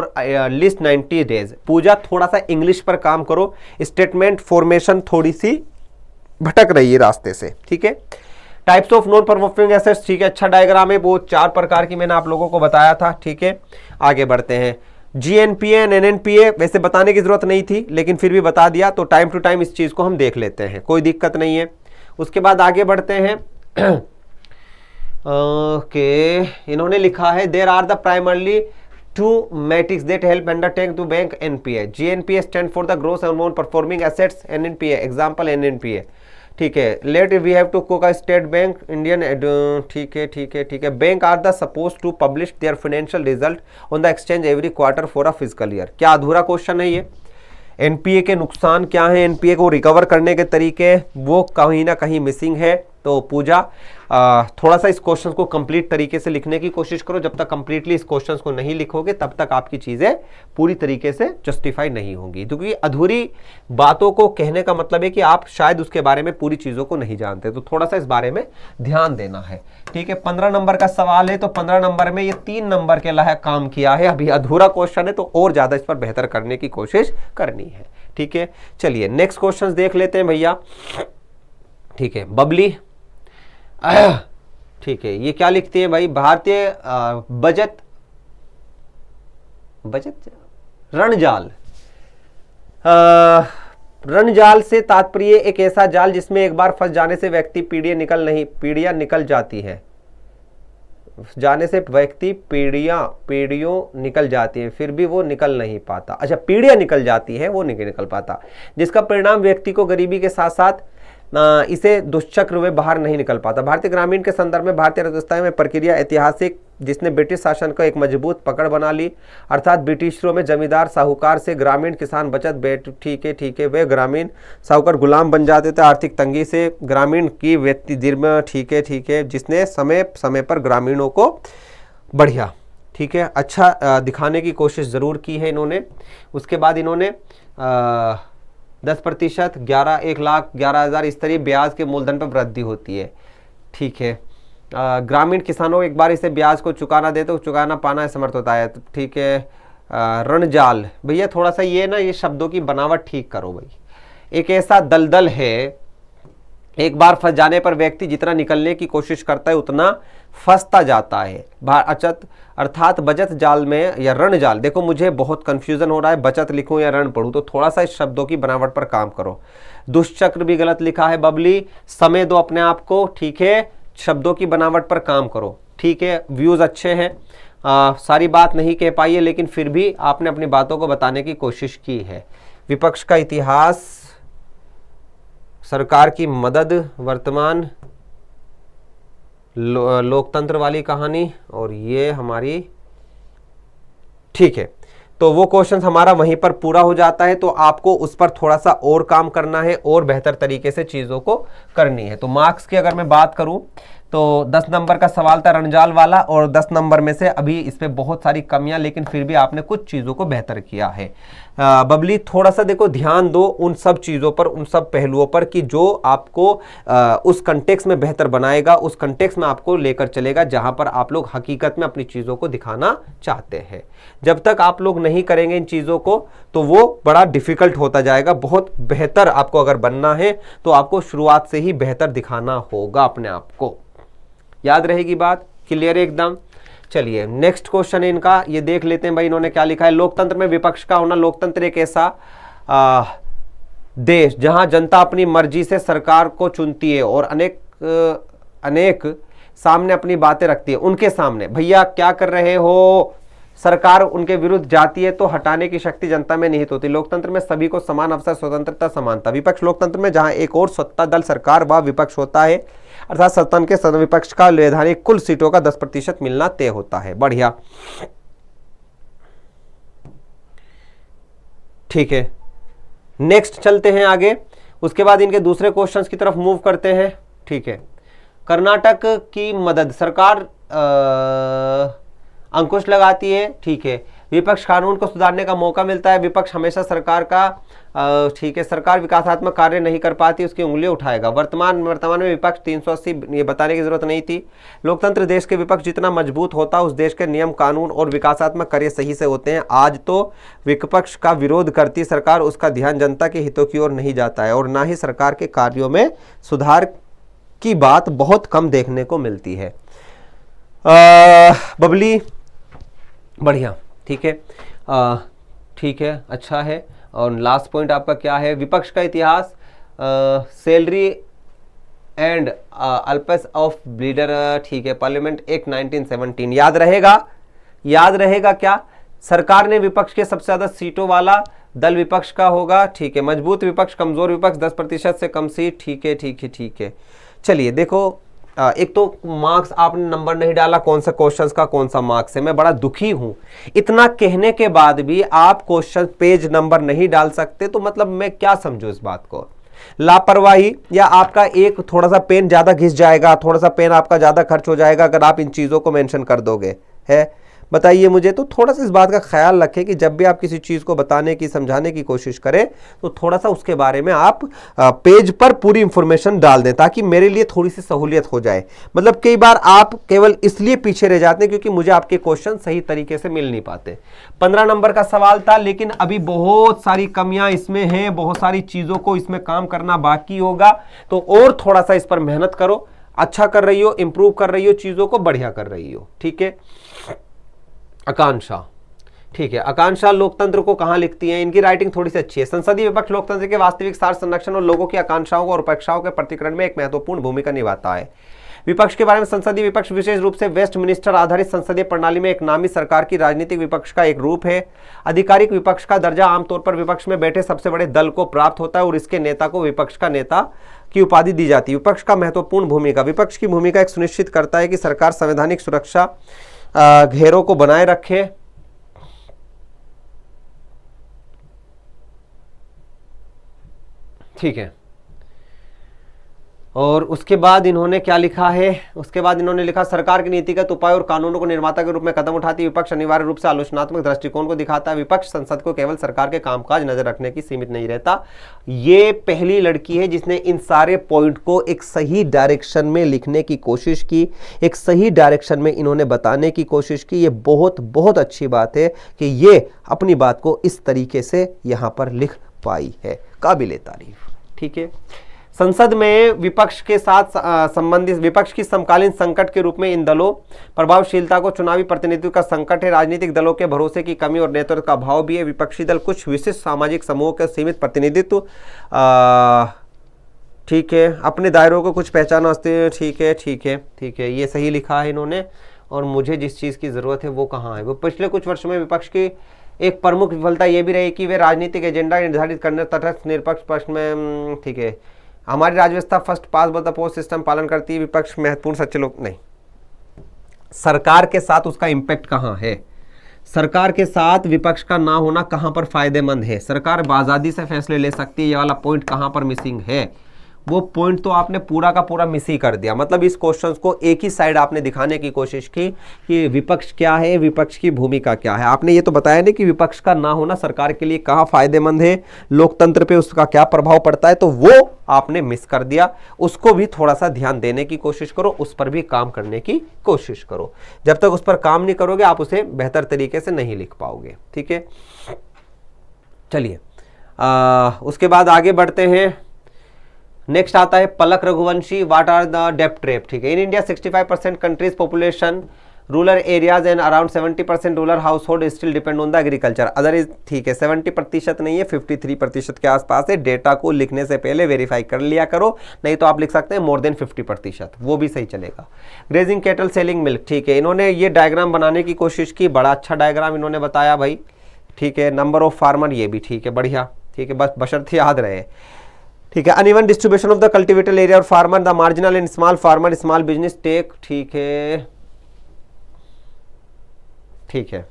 least 90 days। पूजा थोड़ा सा English पर काम करो, statement formation थोड़ी सी भटक रही है रास्ते से, ठीक है। Types of non performing assets, ठीक है, अच्छा डायग्राम है, वो 4 प्रकार की मैंने आप लोगों को बताया था, ठीक है। आगे बढ़ते हैं। जीएनपीए एंड एनएनपीए वैसे बताने की जरूरत नहीं थी, लेकिन फिर भी बता दिया, तो टाइम टू टाइम इस चीज को हम देख लेते हैं, कोई दिक्कत नहीं है। उसके बाद आगे बढ़ते हैं। ओके, इन्होंने लिखा है there are the primarily two metrics that help undertake to bank NPA. GNPA stand for the growth on performing assets, NNPA example NNPA, ठीक है। लेट वी हैव टू कोका स्टेट बैंक इंडियन, ठीक है ठीक है ठीक है। Bank are the suppose to publish their financial result on the exchange every quarter for a physical year. क्या अधूरा क्वेश्चन है ये? एनपीए के नुकसान क्या है, एनपीए को रिकवर करने के तरीके, वो कहीं ना कहीं मिसिंग है। तो पूजा थोड़ा सा इस क्वेश्चन को कंप्लीट तरीके से लिखने की कोशिश करो। जब तक कंप्लीटली इस क्वेश्चन को नहीं लिखोगे तब तक आपकी चीजें पूरी तरीके से जस्टिफाई नहीं होंगी, क्योंकि अधूरी बातों को कहने का मतलब है कि आप शायद उसके बारे में पूरी चीजों को नहीं जानते, तो थोड़ा सा इस बारे में ध्यान देना है, ठीक है। 15 नंबर का सवाल है, तो 15 नंबर में ये 3 नंबर के लायक काम किया है। अभी अधूरा क्वेश्चन है, तो और ज्यादा इस पर बेहतर करने की कोशिश करनी है, ठीक है। चलिए नेक्स्ट क्वेश्चन देख लेते हैं भैया, ठीक है। बबली, ठीक है, ये क्या लिखते हैं भाई? भारतीय बजट रणजाल। रणजाल से तात्पर्य एक ऐसा जाल जिसमें एक बार फंस जाने से व्यक्ति पीढ़ियां निकल जाती है, जाने से व्यक्ति पीढ़ियों निकल जाती है, फिर भी वो निकल नहीं पाता। अच्छा, पीढ़ियां निकल जाती है, वो नहीं निकल पाता, जिसका परिणाम व्यक्ति को गरीबी के साथ साथ इसे दुष्चक्र में बाहर नहीं निकल पाता। भारतीय ग्रामीण के संदर्भ में भारतीय अर्थव्यवस्था में प्रक्रिया ऐतिहासिक, जिसने ब्रिटिश शासन को एक मजबूत पकड़ बना ली, अर्थात ब्रिटिशरों में जमींदार साहूकार से ग्रामीण किसान बचत, ठीक है, वे ग्रामीण साहूकार गुलाम बन जाते थे। आर्थिक तंगी से ग्रामीण की व्यक्ति दीर्घ, ठीक है, जिसने समय समय पर ग्रामीणों को बढ़िया, ठीक है, अच्छा दिखाने की कोशिश जरूर की है इन्होंने। उसके बाद इन्होंने 10%, 1,11,000 इस तरह ब्याज के मूलधन पर वृद्धि होती है, ठीक है। ग्रामीण किसानों एक बार इसे ब्याज को चुकाना दे तो चुकाना पाना समर्थ होता है, ठीक है। रणजाल भैया थोड़ा सा ये शब्दों की बनावट ठीक करो भाई। एक ऐसा दलदल है, एक बार फंस जाने पर व्यक्ति जितना निकलने की कोशिश करता है उतना फंसता जाता है। अर्थात बचत जाल में या रण जाल, देखो मुझे बहुत कंफ्यूजन हो रहा है, बचत लिखूं या रण पढ़ूं, तो थोड़ा सा इस शब्दों की बनावट पर काम करो। दुष्चक्र भी गलत लिखा है बबली, समय दो अपने आप को, ठीक है, शब्दों की बनावट पर काम करो, ठीक है। व्यूज अच्छे हैं, सारी बात नहीं कह पाई है, लेकिन फिर भी आपने अपनी बातों को बताने की कोशिश की है। विपक्ष का इतिहास, सरकार की मदद, वर्तमान, लोकतंत्र वाली कहानी, और ये हमारी, ठीक है। तो वो क्वेश्चन हमारा वहीं पर पूरा हो जाता है, तो आपको उस पर थोड़ा सा और काम करना है और बेहतर तरीके से चीज़ों को करनी है। तो मार्क्स की अगर मैं बात करूं तो 10 नंबर का सवाल था रणजाल वाला, और 10 नंबर में से अभी इस पे बहुत सारी कमियां, लेकिन फिर भी आपने कुछ चीज़ों को बेहतर किया है। बबली थोड़ा सा देखो, ध्यान दो उन सब चीज़ों पर, उन सब पहलुओं पर कि जो आपको उस कंटेक्स्ट में बेहतर बनाएगा, उस कंटेक्स्ट में आपको लेकर चलेगा जहां पर आप लोग हकीकत में अपनी चीज़ों को दिखाना चाहते हैं। जब तक आप लोग नहीं करेंगे इन चीज़ों को तो वो बड़ा डिफिकल्ट होता जाएगा। बहुत बेहतर आपको अगर बनना है तो आपको शुरुआत से ही बेहतर दिखाना होगा अपने आप को। याद रहेगी बात? क्लियर है एकदम? चलिए नेक्स्ट क्वेश्चन है इनका, ये देख लेते हैं भाई इन्होंने क्या लिखा है। लोकतंत्र में विपक्ष का होना। लोकतंत्र एक ऐसा देश जहां जनता अपनी मर्जी से सरकार को चुनती है और अनेक सामने अपनी बातें रखती है। उनके सामने भैया क्या कर रहे हो, सरकार उनके विरुद्ध जाती है तो हटाने की शक्ति जनता में निहित होती है। लोकतंत्र में सभी को समान अवसर, स्वतंत्रता, समानता। विपक्ष लोकतंत्र में जहां एक और सत्ता दल सरकार व विपक्ष होता है, अर्थात सदन के सदन विपक्ष का वैधानिक कुल सीटों का 10% मिलना तय होता है। बढ़िया, ठीक है, नेक्स्ट चलते हैं आगे। उसके बाद इनके दूसरे क्वेश्चंस की तरफ मूव करते हैं। ठीक है, कर्नाटक की मदद सरकार अंकुश लगाती है। ठीक है, विपक्ष कानून को सुधारने का मौका मिलता है। विपक्ष हमेशा सरकार का ठीक है, सरकार विकासात्मक कार्य नहीं कर पाती, उसकी उंगलियां उठाएगा। वर्तमान में विपक्ष 380, ये बताने की जरूरत नहीं थी। लोकतंत्र देश के विपक्ष जितना मजबूत होता, उस देश के नियम कानून और विकासात्मक कार्य सही से होते हैं। आज तो विपक्ष का विरोध करती सरकार, उसका ध्यान जनता के हितों की ओर नहीं जाता है और ना ही सरकार के कार्यों में सुधार की बात बहुत कम देखने को मिलती है। बबली, बढ़िया, ठीक है, ठीक है, अच्छा है। और लास्ट पॉइंट आपका क्या है? विपक्ष का इतिहास, salary and Alps of leader, ठीक है, पार्लियामेंट एक्ट 1917 याद रहेगा, याद रहेगा क्या? सरकार ने विपक्ष के सबसे ज्यादा सीटों वाला दल विपक्ष का होगा। ठीक है, मजबूत विपक्ष, कमजोर विपक्ष, 10% से कम सीट। ठीक है, ठीक है, ठीक है। चलिए देखो, एक तो मार्क्स आपने नंबर नहीं डाला, कौन सा क्वेश्चंस का कौन सा मार्क्स है, मैं बड़ा दुखी हूं। इतना कहने के बाद भी आप क्वेश्चन पेज नंबर नहीं डाल सकते, तो मतलब मैं क्या समझूं इस बात को? लापरवाही, या आपका एक थोड़ा सा पेन ज्यादा घिस जाएगा, थोड़ा सा पेन आपका ज्यादा खर्च हो जाएगा अगर आप इन चीजों को मेंशन कर दोगे, है? बताइए मुझे। तो थोड़ा सा इस बात का ख्याल रखें कि जब भी आप किसी चीज को बताने की, समझाने की कोशिश करें, तो थोड़ा सा उसके बारे में आप पेज पर पूरी इंफॉर्मेशन डाल दें, ताकि मेरे लिए थोड़ी सी सहूलियत हो जाए। मतलब कई बार आप केवल इसलिए पीछे रह जाते हैं क्योंकि मुझे आपके क्वेश्चन सही तरीके से मिल नहीं पाते। 15 नंबर का सवाल था, लेकिन अभी बहुत सारी कमियां इसमें हैं, बहुत सारी चीजों को इसमें काम करना बाकी होगा। तो और थोड़ा सा इस पर मेहनत करो। अच्छा कर रही हो, इंप्रूव कर रही हो, चीजों को बढ़िया कर रही हो। ठीक है, आकांक्षा, ठीक है, आकांक्षा लोकतंत्र को कहां लिखती हैं? इनकी राइटिंग थोड़ी सी अच्छी है। संसदीय विपक्ष लोकतंत्र के वास्तविक सार संरक्षण और लोगों की आकांक्षाओं और अपेक्षाओं के प्रतिकरण में एक महत्वपूर्ण भूमिका निभाता है। विपक्ष के बारे में, संसदीय विपक्ष विशेष रूप से वेस्टमिनिस्टर आधारित संसदीय प्रणाली में एक नामी सरकार की राजनीतिक विपक्ष का एक रूप है। आधिकारिक विपक्ष का दर्जा आमतौर पर विपक्ष में बैठे सबसे बड़े दल को प्राप्त होता है और इसके नेता को विपक्ष का नेता की उपाधि दी जाती है। विपक्ष का महत्वपूर्ण भूमिका, विपक्ष की भूमिका एक सुनिश्चित करता है कि सरकार संवैधानिक सुरक्षा घेरों को बनाए रखे। ठीक है, और उसके बाद इन्होंने क्या लिखा है? उसके बाद इन्होंने लिखा, सरकार की नीतिगत उपाय और कानूनों को निर्माता के रूप में कदम उठाती है। विपक्ष अनिवार्य रूप से आलोचनात्मक दृष्टिकोण को दिखाता है। विपक्ष संसद को केवल सरकार के कामकाज नजर रखने की सीमित नहीं रहता। ये पहली लड़की है जिसने इन सारे पॉइंट को एक सही डायरेक्शन में लिखने की कोशिश की, एक सही डायरेक्शन में इन्होंने बताने की कोशिश की। ये बहुत बहुत अच्छी बात है कि ये अपनी बात को इस तरीके से यहां पर लिख पाई है, काबिले तारीफ। ठीक है, संसद में विपक्ष के साथ संबंधित विपक्ष की समकालीन संकट के रूप में इन दलों प्रभावशीलता को चुनावी प्रतिनिधित्व का संकट है। राजनीतिक दलों के भरोसे की कमी और नेतृत्व का अभाव भी है। विपक्षी दल कुछ विशिष्ट सामाजिक समूहों के सीमित प्रतिनिधित्व, ठीक है, अपने दायरों को कुछ पहचान वास्ते। ठीक है, ठीक है, ठीक है, ये सही लिखा है इन्होंने। और मुझे जिस चीज़ की ज़रूरत है वो कहाँ है? वो पिछले कुछ वर्षों में विपक्ष की एक प्रमुख विफलता ये भी रही कि वे राजनीतिक एजेंडा निर्धारित करने तटस्थ निरपेक्ष पक्ष में। ठीक है, हमारी राजव्यवस्था first past the post system पालन करती है। विपक्ष महत्वपूर्ण सच्चे लोग नहीं, सरकार के साथ उसका इंपैक्ट कहाँ है? सरकार के साथ विपक्ष का ना होना कहाँ पर फायदेमंद है? सरकार बाजादी से फैसले ले सकती है, ये वाला पॉइंट कहाँ पर मिसिंग है? वो पॉइंट तो आपने पूरा का पूरा मिस ही कर दिया। मतलब इस क्वेश्चन को एक ही साइड आपने दिखाने की कोशिश की कि विपक्ष क्या है, विपक्ष की भूमिका क्या है। आपने ये तो बताया नहीं कि विपक्ष का ना होना सरकार के लिए कहाँ फायदेमंद है, लोकतंत्र पे उसका क्या प्रभाव पड़ता है, तो वो आपने मिस कर दिया। उसको भी थोड़ा सा ध्यान देने की कोशिश करो, उस पर भी काम करने की कोशिश करो। जब तक उस पर काम नहीं करोगे आप उसे बेहतर तरीके से नहीं लिख पाओगे। ठीक है, चलिए उसके बाद आगे बढ़ते हैं। नेक्स्ट आता है Palak Raghuvanshi, what are the डेप्ट ट्रैप। ठीक है, in India 65% countries population rural areas and around 70% rural household still depend on the agriculture. Other is ठीक है, 70% नहीं है, 53% के आसपास है। डेटा को लिखने से पहले वेरीफाई कर लिया करो, नहीं तो आप लिख सकते हैं मोर देन 50%, वो भी सही चलेगा। ग्रेजिंग कैटल सेलिंग मिल्क, ठीक है, इन्होंने ये डायग्राम बनाने की कोशिश की, बड़ा अच्छा डायग्राम इन्होंने बताया भाई, ठीक है। नंबर ऑफ फार्मर, ये भी ठीक है, बढ़िया, ठीक है, बस बशर्ते याद रहे, ठीक है। Uneven distribution of the cultivated area और farmer, the marginal and small farmer, small business take, ठीक है, ठीक है।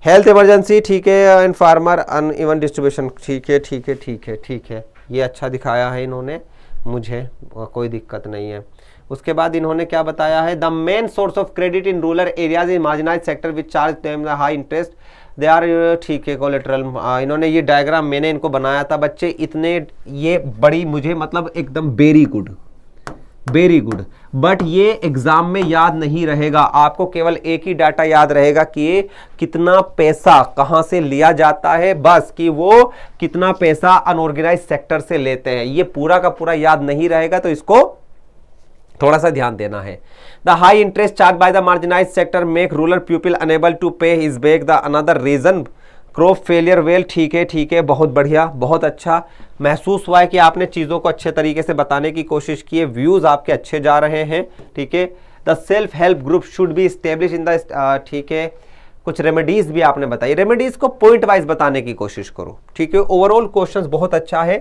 हेल्थ इमरजेंसी, ठीक है, एंड फार्मर अनइवन डिस्ट्रीब्यूशन, ठीक है, ठीक है, ठीक है, ठीक है, ये अच्छा दिखाया है इन्होंने मुझे, कोई दिक्कत नहीं है। उसके बाद इन्होंने क्या बताया है, the main source of credit in rural areas in marginalized sector which charge them the high interest they are, ठीक है, कोलेटरल। इन्होंने ये डायग्राम मैंने इनको बनाया था बच्चे, इतने ये बड़ी मुझे मतलब एकदम very good, very good, but ये एग्जाम में याद नहीं रहेगा, आपको केवल एक ही डाटा याद रहेगा कि कितना पैसा कहां से लिया जाता है, बस कि वो कितना पैसा अनऑर्गेनाइज्ड सेक्टर से लेते हैं, ये पूरा का पूरा याद नहीं रहेगा, तो इसको थोड़ा सा ध्यान देना है। The high interest charge by the marginalized sector make rural people unable to pay his back, the another reason crop failure well, ठीक है, ठीक है, बहुत बढ़िया, बहुत अच्छा महसूस हुआ है कि आपने चीज़ों को अच्छे तरीके से बताने की कोशिश की है, व्यूज़ आपके अच्छे जा रहे हैं, ठीक है। The self help group should be establish in the, ठीक है, कुछ रेमेडीज भी आपने बताई, रेमेडीज को पॉइंट वाइज बताने की कोशिश करो, ठीक है। ओवरऑल क्वेश्चंस बहुत अच्छा है,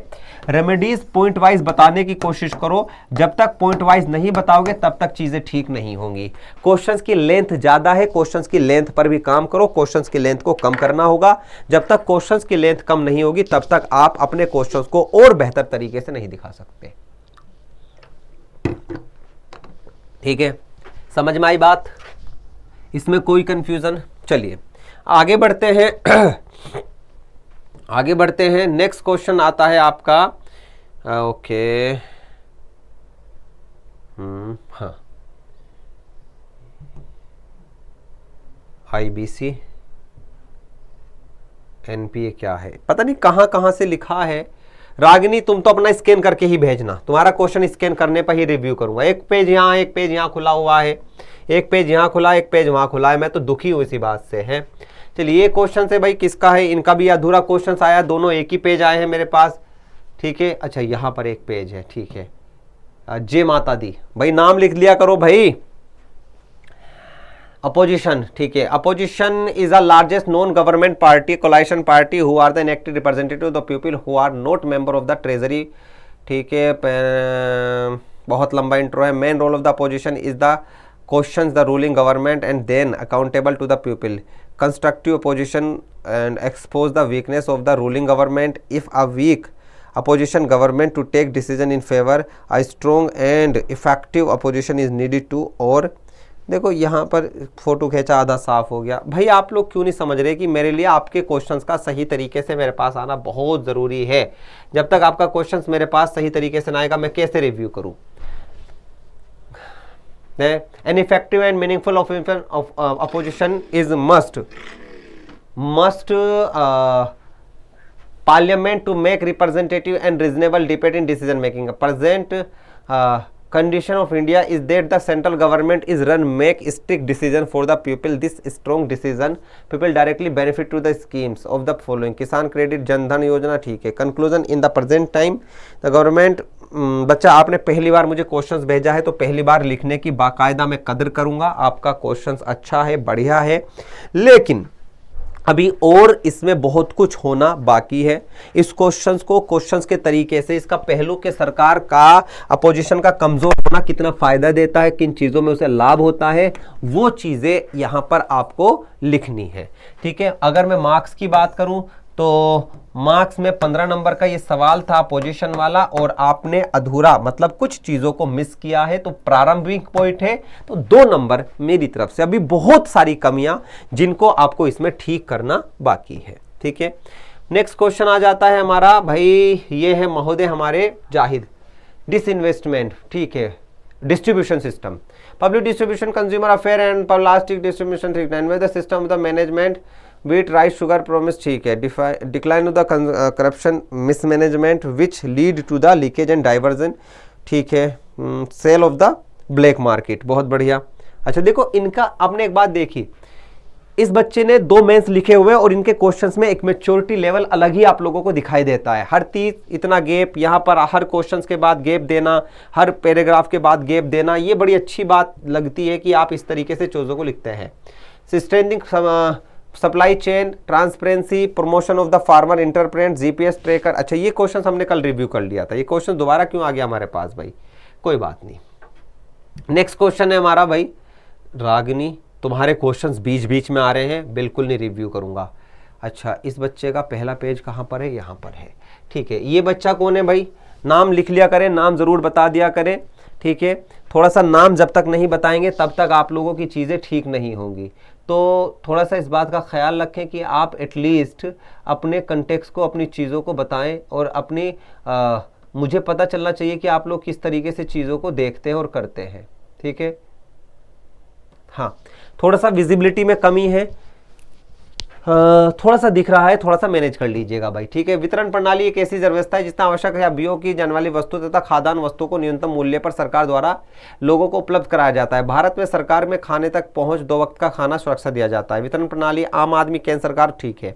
रेमेडीज पॉइंट वाइज बताने की कोशिश करो, जब तक पॉइंट वाइज नहीं बताओगे तब तक चीजें ठीक नहीं होंगी। क्वेश्चंस की लेंथ ज्यादा है, क्वेश्चंस की लेंथ पर भी काम करो, क्वेश्चंस की लेंथ को कम करना होगा, जब तक क्वेश्चंस की लेंथ कम नहीं होगी तब तक आप अपने क्वेश्चंस को और बेहतर तरीके से नहीं दिखा सकते, ठीक है। समझ में आई बात, इसमें कोई कंफ्यूजन? चलिए आगे बढ़ते हैं आगे बढ़ते हैं। नेक्स्ट क्वेश्चन आता है आपका, ओके, हाँ, IBC NPA क्या है, पता नहीं कहां कहां से लिखा है। रागिनी तुम तो अपना स्कैन करके ही भेजना, तुम्हारा क्वेश्चन स्कैन करने पर ही रिव्यू करूंगा। एक पेज यहाँ, एक पेज यहाँ खुला हुआ है, एक पेज यहाँ खुला, एक पेज वहाँ खुला है, मैं तो दुखी हूँ इसी बात से है। चलिए ये क्वेश्चन से भाई किसका है, इनका भी अधूरा क्वेश्चन आया, दोनों एक ही पेज आए हैं मेरे पास, ठीक है। अच्छा यहाँ पर एक पेज है, ठीक है। जय माता दी, भाई नाम लिख लिया करो भाई। अपोजिशन, ठीक है, opposition is the largest non government party, coalition party who are the elected representative of the people who are not member of the treasury, ठीक है। बहुत लंबा इंट्रो है। Main role of the opposition is the questions the ruling government and then accountable to the people. Constructive opposition and expose the weakness of the ruling government. If a weak opposition government to take decision in favor, a strong and effective opposition is needed to, और देखो यहाँ पर photo खींचा आधा साफ हो गया। भाई आप लोग क्यों नहीं समझ रहे कि मेरे लिए आपके क्वेश्चंस का सही तरीके से मेरे पास आना बहुत ज़रूरी है। जब तक आपका क्वेश्चंस मेरे पास सही तरीके से ना आएगा मैं कैसे रिव्यू करूँ। An effective and meaningful opposition is must parliament to make representative and reasonable debate in decision making. Present condition of India is that the central government is make strict decision for the people. This strong decision people directly benefit to the schemes of the following: किसान credit, Jan Dhan योजना, ठीक है। Conclusion in the present time the government, बच्चा आपने पहली बार मुझे questions भेजा है तो पहली बार लिखने की बाकायदा मैं कदर करूंगा। आपका क्वेश्चंस अच्छा है, बढ़िया है, लेकिन अभी और इसमें बहुत कुछ होना बाकी है। इस क्वेश्चंस के तरीके से इसका पहलू के सरकार का अपोजिशन का कमजोर होना कितना फायदा देता है, किन चीजों में उसे लाभ होता है, वो चीजें यहां पर आपको लिखनी है, ठीक है। अगर मैं मार्क्स की बात करूं तो मार्क्स में 15 नंबर का ये सवाल था अपोजिशन वाला, और आपने अधूरा मतलब कुछ चीजों को मिस किया है, तो प्रारंभिक पॉइंट है तो 2 नंबर मेरी तरफ से। अभी बहुत सारी कमियां जिनको आपको इसमें ठीक करना बाकी है, ठीक है। नेक्स्ट क्वेश्चन आ जाता है हमारा, भाई ये है महोदय हमारे जाहिद, डिसइन्वेस्टमेंट, ठीक है, distribution system, public distribution, consumer affair and plastic distribution, ठीक है। The system of the management wheat, rice, sugar, promise, ठीक है। decline of the corruption, mismanagement which lead to the leakage and diversion, ठीक है। sale of the black market, बहुत बढ़िया। अच्छा देखो, इनका आपने एक बात देखी, इस बच्चे ने 2 मेंस लिखे हुए और इनके क्वेश्चंस में एक मैच्योरिटी लेवल अलग ही आप लोगों को दिखाई देता है। हर तीस इतना गैप, यहाँ पर हर क्वेश्चंस के बाद गैप देना, हर पैराग्राफ के बाद गैप देना, ये बड़ी अच्छी बात लगती है कि आप इस तरीके से चीज़ों को लिखते हैं। Strengthening supply chain, transparency, promotion of the farmer entrepreneur, GPS tracker. अच्छा ये क्वेश्चन हमने कल रिव्यू कर लिया था, ये क्वेश्चन दोबारा क्यों आ गया हमारे पास भाई, कोई बात नहीं। नेक्स्ट क्वेश्चन है हमारा भाई, रागिनी तुम्हारे क्वेश्चंस बीच बीच में आ रहे हैं, बिल्कुल नहीं रिव्यू करूंगा। अच्छा इस बच्चे का पहला पेज कहाँ पर है, यहाँ पर है, ठीक है। ये बच्चा कौन है भाई, नाम लिख लिया करें, नाम ज़रूर बता दिया करें, ठीक है। थोड़ा सा नाम जब तक नहीं बताएंगे तब तक आप लोगों की चीज़ें ठीक नहीं होंगी, तो थोड़ा सा इस बात का ख्याल रखें कि आप एटलीस्ट अपने कंटेक्स्ट को, अपनी चीज़ों को बताएं और अपनी मुझे पता चलना चाहिए कि आप लोग किस तरीके से चीज़ों को देखते हैं और करते हैं, ठीक है। हाँ थोड़ा सा विजिबिलिटी में कमी है, थोड़ा सा दिख रहा है, थोड़ा सा मैनेज कर लीजिएगा भाई, ठीक है। वितरण प्रणाली एक ऐसी व्यवस्था है जितना आवश्यक है उपयोग की जाने वाली वस्तु तथा खाद्यान्न वस्तुओं को न्यूनतम मूल्य पर सरकार द्वारा लोगों को उपलब्ध कराया जाता है। भारत में सरकार में खाने तक पहुंच 2 वक्त का खाना सुरक्षा दिया जाता है। वितरण प्रणाली आम आदमी, केंद्र सरकार, ठीक है।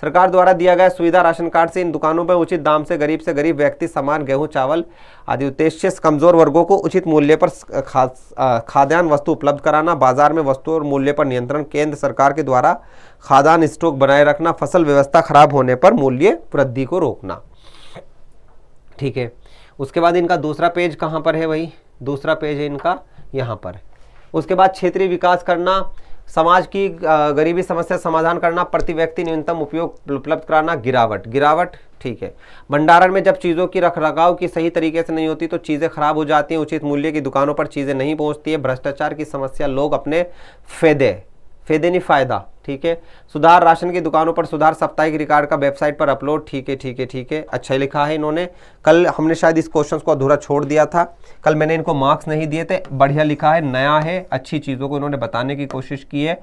सरकार द्वारा दिया गया सुविधा राशन कार्ड से इन दुकानों पर उचित दाम से गरीब व्यक्ति सामान, गेहूं, चावल आदि उद्देश्य से कमजोर वर्गों को उचित मूल्य पर खाद्यान्न वस्तु उपलब्ध कराना। बाजार में वस्तुओं और मूल्य पर नियंत्रण, केंद्र सरकार के द्वारा खाद्यान्न स्टॉक बनाए रखना। फसल व्यवस्था खराब होने पर मूल्य वृद्धि को रोकना, ठीक है। उसके बाद इनका दूसरा पेज कहाँ पर है भाई, दूसरा पेज है इनका यहाँ पर। उसके बाद क्षेत्रीय विकास करना, समाज की गरीबी समस्या समाधान करना, प्रति व्यक्ति न्यूनतम उपयोग उपलब्ध कराना, गिरावट, ठीक है। भंडारण में जब चीज़ों की रखरखाव की सही तरीके से नहीं होती तो चीज़ें खराब हो जाती हैं, उचित मूल्य की दुकानों पर चीज़ें नहीं पहुंचती है। भ्रष्टाचार की समस्या, लोग अपने फायदे नहीं फायदा, ठीक है। सुधार, राशन की दुकानों पर सुधार, साप्ताहिक रिकॉर्ड का वेबसाइट पर अपलोड, ठीक है। अच्छा लिखा है इन्होंने। कल हमने शायद इस क्वेश्चन को अधूरा छोड़ दिया था, कल मैंने इनको मार्क्स नहीं दिए थे, बढ़िया लिखा है, नया है, अच्छी चीज़ों को इन्होंने बताने की कोशिश की है।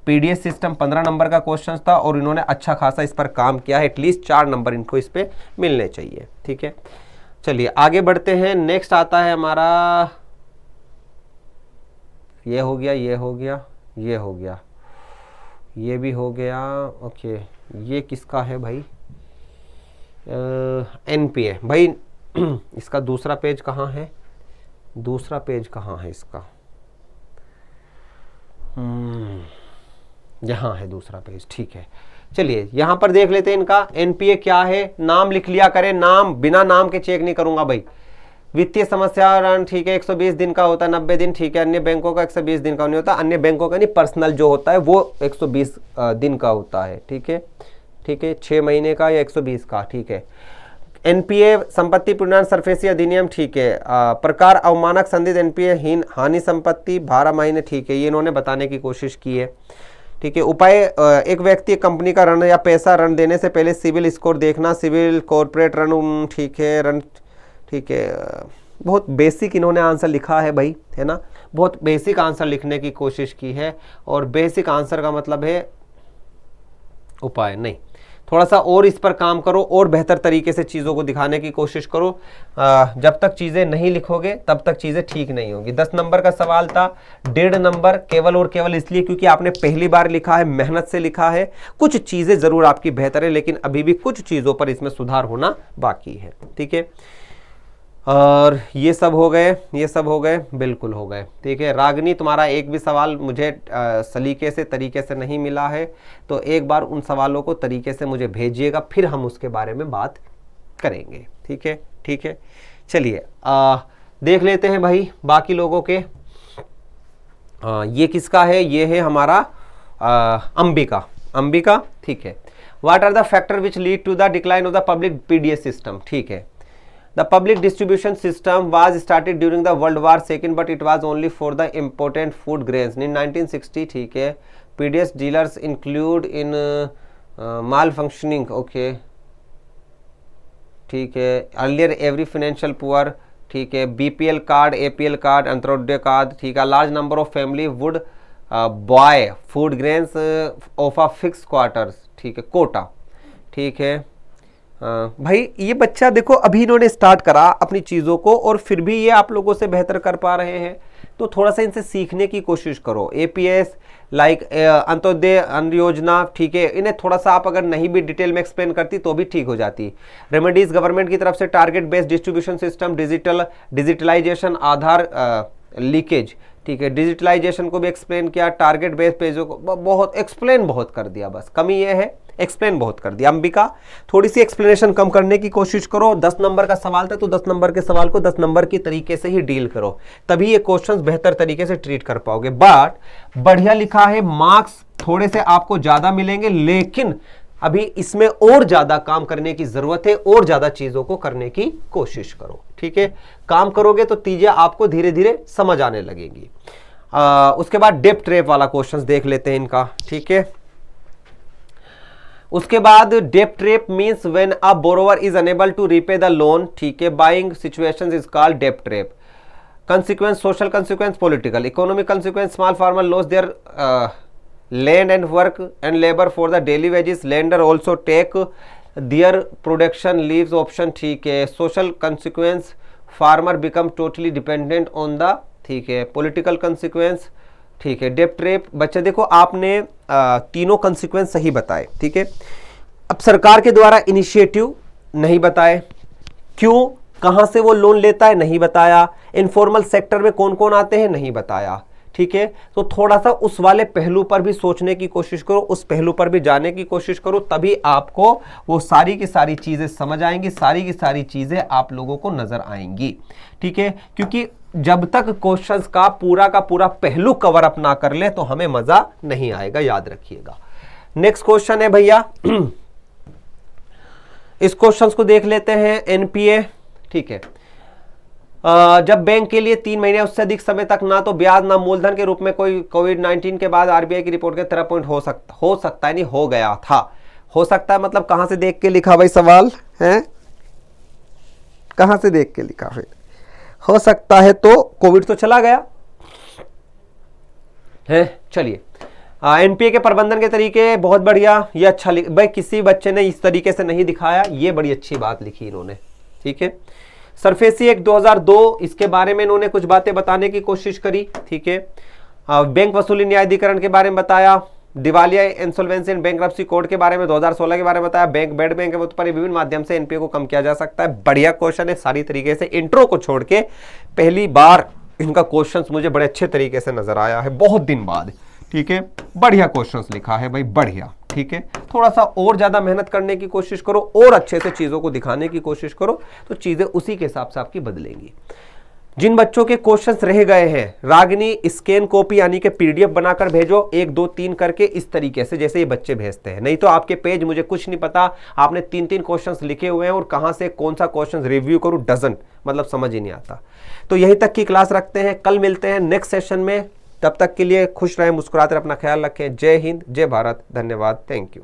पीडीएस सिस्टम 15 नंबर का क्वेश्चन था और इन्होंने अच्छा खासा इस पर काम किया है, एटलीस्ट 4 नंबर इनको इस पर मिलने चाहिए, ठीक है। चलिए आगे बढ़ते हैं। नेक्स्ट आता है हमारा, ये हो गया, ये हो गया, ये हो गया, ये भी हो गया, ओके। ये किसका है भाई, एनपीए भाई। इसका दूसरा पेज कहाँ है, दूसरा पेज कहाँ है इसका, यहाँ है दूसरा पेज, ठीक है। चलिए यहाँ पर देख लेते हैं इनका एनपीए क्या है। नाम लिख लिया करें, नाम बिना नाम के चेक नहीं करूंगा भाई। वित्तीय समस्या ऋण, ठीक है, 120 दिन का होता है, 90 दिन, ठीक है। अन्य बैंकों का 120 दिन का नहीं होता, अन्य बैंकों का नहीं, पर्सनल जो होता है वो 120 दिन का होता है, ठीक है, ठीक है। 6 महीने का या 120 का, ठीक है। एनपीए संपत्ति पुनर्वास सरफेसी अधिनियम, ठीक है। प्रकार अवमानक संदिग्ध एनपीए हीन हानि संपत्ति 12 महीने, ठीक है। ये इन्होंने बताने की कोशिश की है, ठीक है। उपाय, एक व्यक्ति कंपनी का ऋण या पैसा ऋण देने से पहले सिविल स्कोर देखना, सिविल कॉर्पोरेट ऋण, ठीक है, ऋण, ठीक है। बहुत बेसिक इन्होंने आंसर लिखा है भाई, है ना, बहुत बेसिक आंसर लिखने की कोशिश की है। और बेसिक आंसर का मतलब है उपाय नहीं, थोड़ा सा और इस पर काम करो और बेहतर तरीके से चीज़ों को दिखाने की कोशिश करो। जब तक चीज़ें नहीं लिखोगे तब तक चीज़ें ठीक नहीं होगी। 10 नंबर का सवाल था, 1.5 नंबर केवल और केवल इसलिए क्योंकि आपने पहली बार लिखा है, मेहनत से लिखा है। कुछ चीज़ें ज़रूर आपकी बेहतर है, लेकिन अभी भी कुछ चीज़ों पर इसमें सुधार होना बाकी है, ठीक है। और ये सब हो गए, ये सब हो गए, बिल्कुल हो गए, ठीक है। रागिनी तुम्हारा एक भी सवाल मुझे सलीके से, तरीके से नहीं मिला है, तो एक बार उन सवालों को तरीके से मुझे भेजिएगा, फिर हम उसके बारे में बात करेंगे, ठीक है, ठीक है। चलिए देख लेते हैं भाई बाकी लोगों के। ये किसका है, ये है हमारा अंबिका, ठीक है। What are the factor which lead to the decline of the public PDS system, ठीक है। The public distribution system was started during the World War II, but it was only for the important food grains in 1960, ठीक है। PDS dealers include in malfunctioning, okay, ठीक है। Earlier every financial poor, ठीक है, BPL card, APL card, Antyodaya card, ठीक है। Large number of family would buy food grains of a fixed quarters, ठीक है, कोटा, ठीक है। भाई ये बच्चा देखो अभी इन्होंने स्टार्ट करा अपनी चीज़ों को और फिर भी ये आप लोगों से बेहतर कर पा रहे हैं, तो थोड़ा सा इनसे सीखने की कोशिश करो। एपीएस लाइक अंत्योदय अन्न योजना, ठीक है, इन्हें थोड़ा सा आप अगर नहीं भी डिटेल में एक्सप्लेन करती तो भी ठीक हो जाती। रेमेडीज गवर्नमेंट की तरफ से, target based distribution system, digitalisation, Aadhaar leakage, ठीक है, डिजिटलाइजेशन को भी एक्सप्लेन किया, टारगेट बेस्ड पेजों को बहुत एक्सप्लेन बहुत कर दिया, बस कमी ये है एक्सप्लेन बहुत कर दिया। अंबिका थोड़ी सी एक्सप्लेनेशन कम करने की कोशिश करो। 10 नंबर का सवाल था तो 10 नंबर के सवाल को 10 नंबर की तरीके से ही डील करो, तभी ये क्वेश्चंस बेहतर तरीके से ट्रीट कर पाओगे। बट बढ़िया लिखा है, मार्क्स थोड़े से आपको ज्यादा मिलेंगे, लेकिन अभी इसमें और ज्यादा काम करने की जरूरत है, और ज्यादा चीजों को करने की कोशिश करो, ठीक है। काम करोगे तो चीजें आपको धीरे धीरे समझ आने लगेगी। उसके बाद डेप्थ ट्रैप वाला क्वेश्चंस देख लेते हैं इनका, ठीक है। उसके बाद डेप्थ trap means when a borrower is unable to repay the loan, ठीक है, बाइंग सिचुएशंस इज कॉल्ड डेप्थ trap. consequence, social consequence, political, economic consequence, small farmer lost their land and work and labor for the daily wages, lender also take their production leaves option, ठीक है, social consequence, farmer become totally dependent on the, ठीक है, political consequence, ठीक है, depth trap. बच्चे देखो आपने तीनों consequence सही बताए, ठीक है। अब सरकार के द्वारा इनिशिएटिव नहीं बताए, क्यों, कहां से वो लोन लेता है नहीं बताया, इनफॉर्मल सेक्टर में कौन कौन आते हैं नहीं बताया, ठीक है। तो थोड़ा सा उस वाले पहलू पर भी सोचने की कोशिश करो, उस पहलू पर भी जाने की कोशिश करो, तभी आपको वो सारी की सारी चीजें समझ आएंगी, सारी की सारी चीजें आप लोगों को नजर आएंगी, ठीक है। क्योंकि जब तक क्वेश्चंस का पूरा पहलू कवर अप ना कर ले तो हमें मजा नहीं आएगा, याद रखिएगा। नेक्स्ट क्वेश्चन है भैया, इस क्वेश्चंस को देख लेते हैं। एनपीए, ठीक है, जब बैंक के लिए 3 महीने उससे अधिक समय तक ना तो ब्याज ना मूलधन के रूप में कोई कोविड-19 के बाद आरबीआई की रिपोर्ट के 13 पॉइंट हो सकता है, नहीं हो गया था, हो सकता है मतलब कहां से देख के लिखा भाई सवाल है, कहां से देख के लिखा है, हो सकता है तो कोविड तो चला गया है। चलिए, एनपीए के प्रबंधन के तरीके बहुत बढ़िया, ये अच्छा भाई, किसी बच्चे ने इस तरीके से नहीं दिखाया, ये बड़ी अच्छी बात लिखी इन्होंने, ठीक है। सरफेसी एक्ट 2002, इसके बारे में इन्होंने कुछ बातें बताने की कोशिश करी, ठीक है। बैंक वसूली न्यायाधिकरण के बारे में बताया, दिवालिया इंसॉल्वेंसी एंड बैंक्रप्सी कोड के बारे में 2016 के बारे में बताया, बैंक बेड बैंक उत्पन्न विभिन्न माध्यम से एनपीए को कम किया जा सकता है। बढ़िया क्वेश्चन है, सारी तरीके से इंट्रो को छोड़ के पहली बार इनका क्वेश्चंस मुझे बड़े अच्छे तरीके से नजर आया है, बहुत दिन बाद, ठीक है। बढ़िया क्वेश्चंस लिखा है भाई, बढ़िया, ठीक है। थोड़ा सा और ज्यादा मेहनत करने की कोशिश करो और अच्छे से चीजों को दिखाने की कोशिश करो, तो चीजें उसी के हिसाब से आपकी बदलेंगी। जिन बच्चों के क्वेश्चंस रह गए हैं, रागिनी स्कैन कॉपी यानी कि पीडीएफ बनाकर भेजो, 1 2 3 करके, इस तरीके से जैसे ये बच्चे भेजते हैं। नहीं तो आपके पेज मुझे कुछ नहीं पता, आपने 3 क्वेश्चंस लिखे हुए हैं और कहां से कौन सा क्वेश्चन रिव्यू करूं, डजन, मतलब समझ ही नहीं आता। तो यहीं तक की क्लास रखते हैं, कल मिलते हैं नेक्स्ट सेशन में। तब तक के लिए खुश रहें, मुस्कुराते रहें, अपना ख्याल रखें। जय हिंद, जय भारत, धन्यवाद, थैंक यू।